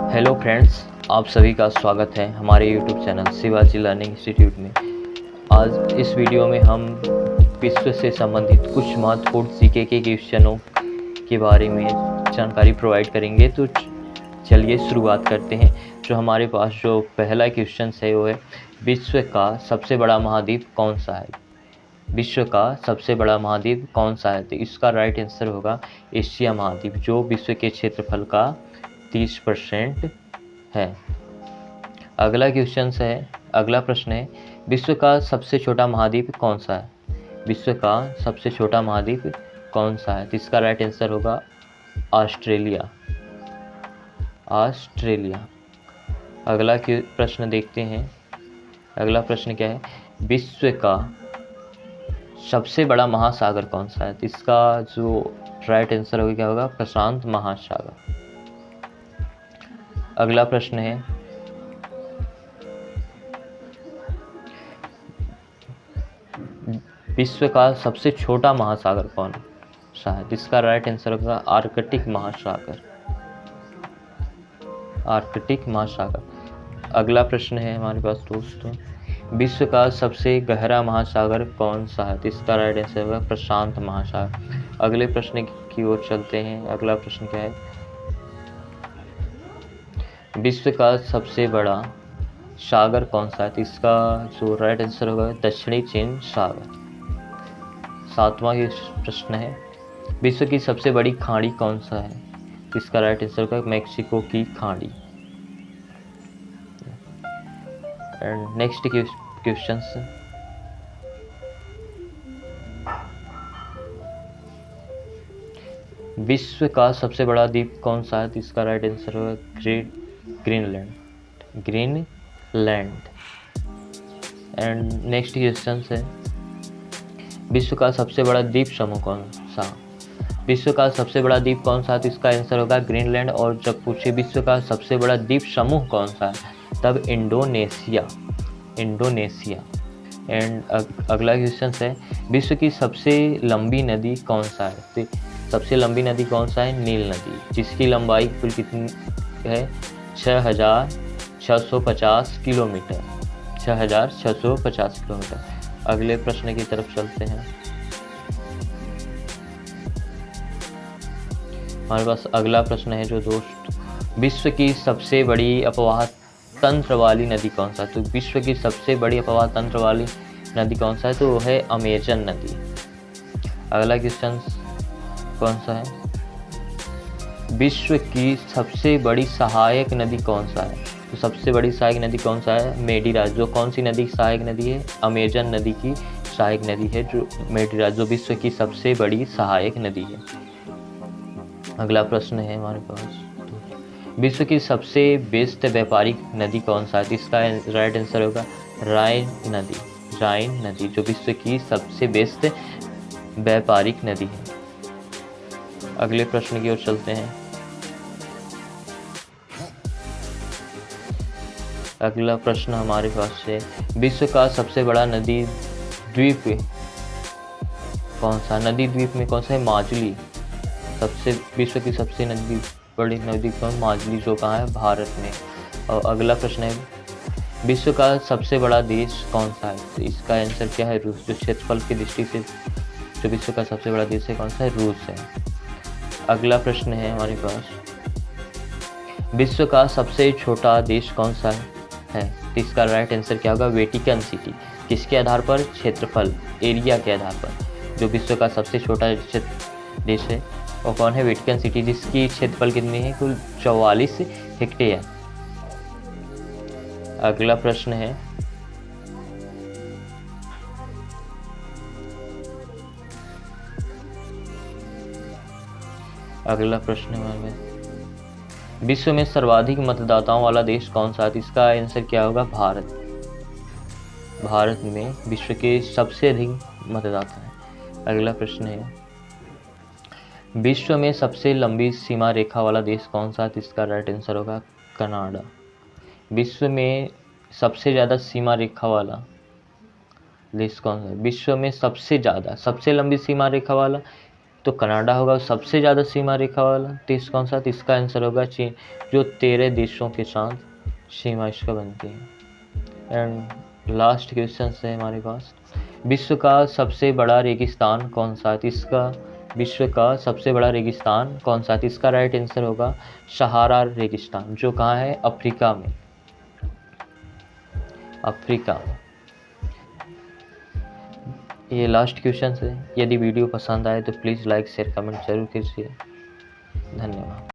Hello friends, आप सभी का स्वागत है हमारे YouTube channel Shivaji learning institute में। आज इस वीडियो में हम विश्व से संबंधित कुछ महत्वपूर्ण जीके के क्वेश्चनों के बारे में जानकारी प्रोवाइड करेंगे। तो चलिए शुरुआत करते हैं। जो हमारे पास जो पहला क्वेश्चन है वो है, विश्व का सबसे बड़ा महाद्वीप कौन सा है? विश्व का सबसे बड़ा महाद्वीप कौन सा है? तो इसका राइट आंसर होगा एशिया महाद्वीप, जो विश्व के क्षेत्रफल का 30% है। अगला प्रश्न है, विश्व का सबसे छोटा महाद्वीप कौन सा है? विश्व का सबसे छोटा महाद्वीप कौन सा है? तो इसका राइट आंसर होगा ऑस्ट्रेलिया। अगला प्रश्न देखते हैं। अगला प्रश्न क्या है, विश्व का सबसे बड़ा महासागर कौन सा है? तो इसका जो राइट आंसर होगा क्या होगा? प्रशांत महासागर। अगला प्रश्न है, विश्व का सबसे छोटा महासागर कौन सा है? इसका राइट आंसर होगा आर्कटिक महासागर। अगला प्रश्न है हमारे पास दोस्तों, विश्व का सबसे गहरा महासागर कौन सा है? तो इसका राइट आंसर होगा प्रशांत महासागर। अगले प्रश्न की ओर चलते हैं। अगला प्रश्न क्या है, विश्व का सबसे बड़ा सागर कौन सा है? तो इसका जो राइट आंसर होगा दक्षिणी चीन सागर। 7वां प्रश्न है, विश्व की सबसे बड़ी खाड़ी कौन सा है? तो इसका राइट आंसर होगा मैक्सिको की खाड़ी। एंड नेक्स्ट क्वेश्चन, विश्व का सबसे बड़ा द्वीप कौन सा है? तो इसका राइट आंसर होगा ग्रीनलैंड। एंड नेक्स्ट क्वेश्चन है, विश्व का सबसे बड़ा द्वीप समूह कौन सा? विश्व का सबसे बड़ा द्वीप कौन सा है? तो इसका आंसर होगा ग्रीनलैंड। और जब पूछे विश्व का सबसे बड़ा द्वीप समूह कौन सा है, तब इंडोनेशिया। एंड अगला क्वेश्चन है, विश्व की सबसे लंबी नदी कौन सा है? तो सबसे लंबी नदी कौन सा है? नील नदी, जिसकी लंबाई कुल कितनी है? 6650 किलोमीटर। 6650 किलोमीटर। अगले प्रश्न की तरफ चलते हैं। हमारे पास अगला प्रश्न है जो दोस्त, विश्व की सबसे बड़ी अपवाह तंत्र वाली नदी कौन सा है? तो विश्व की सबसे बड़ी अपवाह तंत्र वाली नदी कौन सा है? तो वो है अमेजन नदी। अगला क्वेश्चन कौन सा है, विश्व की सबसे बड़ी सहायक नदी कौन सा है? तो सबसे बड़ी सहायक नदी कौन सा है? मेडीराज। जो कौन सी नदी सहायक नदी है? अमेजन नदी की सहायक नदी है जो मेडीराज, जो विश्व की सबसे बड़ी सहायक नदी है। अगला प्रश्न है हमारे पास, विश्व की सबसे व्यस्त व्यापारिक नदी कौन सा है? तो इसका राइट आंसर होगा राइन नदी, जो विश्व की सबसे व्यस्त व्यापारिक नदी है। अगले प्रश्न की ओर चलते हैं। अगला प्रश्न हमारे पास है, विश्व का सबसे बड़ा नदी द्वीप कौन सा? नदी द्वीप में कौन सा है? माजुली। विश्व की सबसे बड़ी नदी कौन? माजुली, जो कहाँ है? भारत में। और अगला प्रश्न है, विश्व का सबसे बड़ा देश कौन सा है? तो इसका आंसर क्या है? रूस। जो क्षेत्रफल की दृष्टि से जो विश्व का सबसे बड़ा देश है कौन सा है? रूस है। अगला प्रश्न है हमारे पास, विश्व का सबसे छोटा देश कौन सा है? तो इसका राइट आंसर क्या होगा? Vatican city. किसके आधार पर? क्षेत्रफल, एरिया के आधार पर। जो विश्व का सबसे छोटा देश है वो कौन है? वेटिकन सिटी, जिसकी क्षेत्रफल कितनी है? कुल 44 हेक्टेयर। अगला प्रश्न है, हमारे विश्व में सर्वाधिक मतदाताओं वाला देश कौन सा है? इसका आंसर क्या होगा? भारत में विश्व के सबसे अधिक मतदाता हैं। अगला प्रश्न है, विश्व में सबसे लंबी सीमा रेखा वाला देश कौन सा है? इसका राइट आंसर होगा कनाडा। विश्व में सबसे ज़्यादा सीमा रेखा वाला देश कौन सा है? विश्व में सबसे लंबी सीमा रेखा वाला तो कनाडा होगा सबसे ज़्यादा सीमा रेखा वाला देश कौन सा, तो इसका आंसर होगा चीन, जो 13 देशों के साथ सीमा इसका बनती है। एंड लास्ट क्वेश्चन है हमारे पास, विश्व का सबसे बड़ा रेगिस्तान कौन सा है, तो इसका विश्व का सबसे बड़ा रेगिस्तान कौन सा है, तो इसका राइट आंसर होगा सहारा रेगिस्तान, जो कहाँ है, अफ्रीका में, अफ्रीका में। ये लास्ट क्वेश्चन है। यदि वीडियो पसंद आए तो प्लीज़ लाइक शेयर कमेंट जरूर कीजिए।